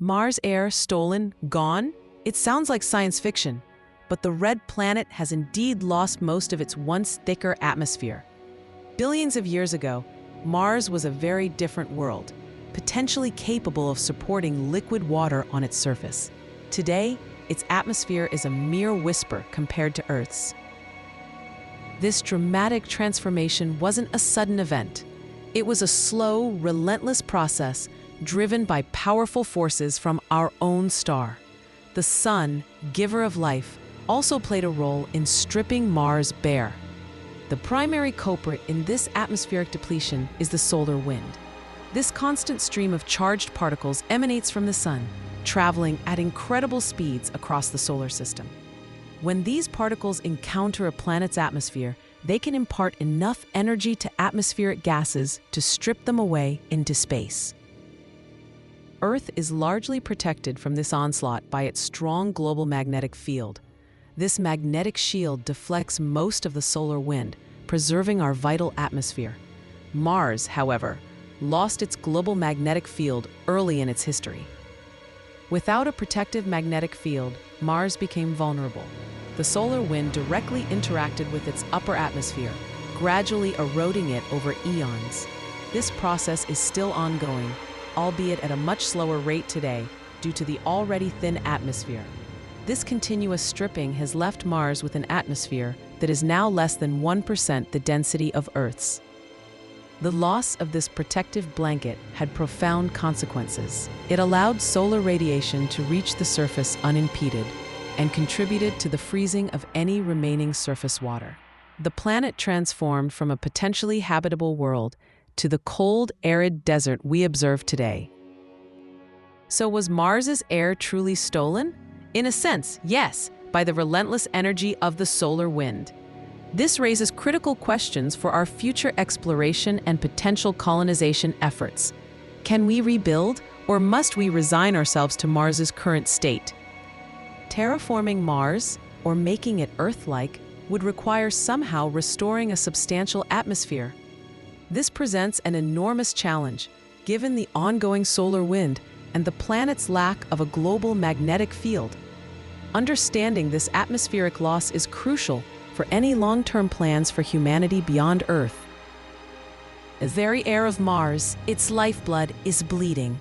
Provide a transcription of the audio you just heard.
Mars air stolen, gone? It sounds like science fiction, but the red planet has indeed lost most of its once thicker atmosphere. Billions of years ago, Mars was a very different world, potentially capable of supporting liquid water on its surface. Today, its atmosphere is a mere whisper compared to Earth's. This dramatic transformation wasn't a sudden event. It was a slow, relentless process driven by powerful forces from our own star. The sun, giver of life, also played a role in stripping Mars bare. The primary culprit in this atmospheric depletion is the solar wind. This constant stream of charged particles emanates from the sun, traveling at incredible speeds across the solar system. When these particles encounter a planet's atmosphere, they can impart enough energy to atmospheric gases to strip them away into space. Earth is largely protected from this onslaught by its strong global magnetic field. This magnetic shield deflects most of the solar wind, preserving our vital atmosphere. Mars, however, lost its global magnetic field early in its history. Without a protective magnetic field, Mars became vulnerable. The solar wind directly interacted with its upper atmosphere, gradually eroding it over eons. This process is still ongoing, albeit at a much slower rate today due to the already thin atmosphere. This continuous stripping has left Mars with an atmosphere that is now less than 1% the density of Earth's. The loss of this protective blanket had profound consequences. It allowed solar radiation to reach the surface unimpeded and contributed to the freezing of any remaining surface water. The planet transformed from a potentially habitable world to the cold, arid desert we observe today. So was Mars's air truly stolen? In a sense, yes, by the relentless energy of the solar wind. This raises critical questions for our future exploration and potential colonization efforts. Can we rebuild, or must we resign ourselves to Mars's current state? Terraforming Mars, or making it Earth-like, would require somehow restoring a substantial atmosphere. This presents an enormous challenge, given the ongoing solar wind and the planet's lack of a global magnetic field. Understanding this atmospheric loss is crucial for any long-term plans for humanity beyond Earth. The very air of Mars, its lifeblood, is bleeding.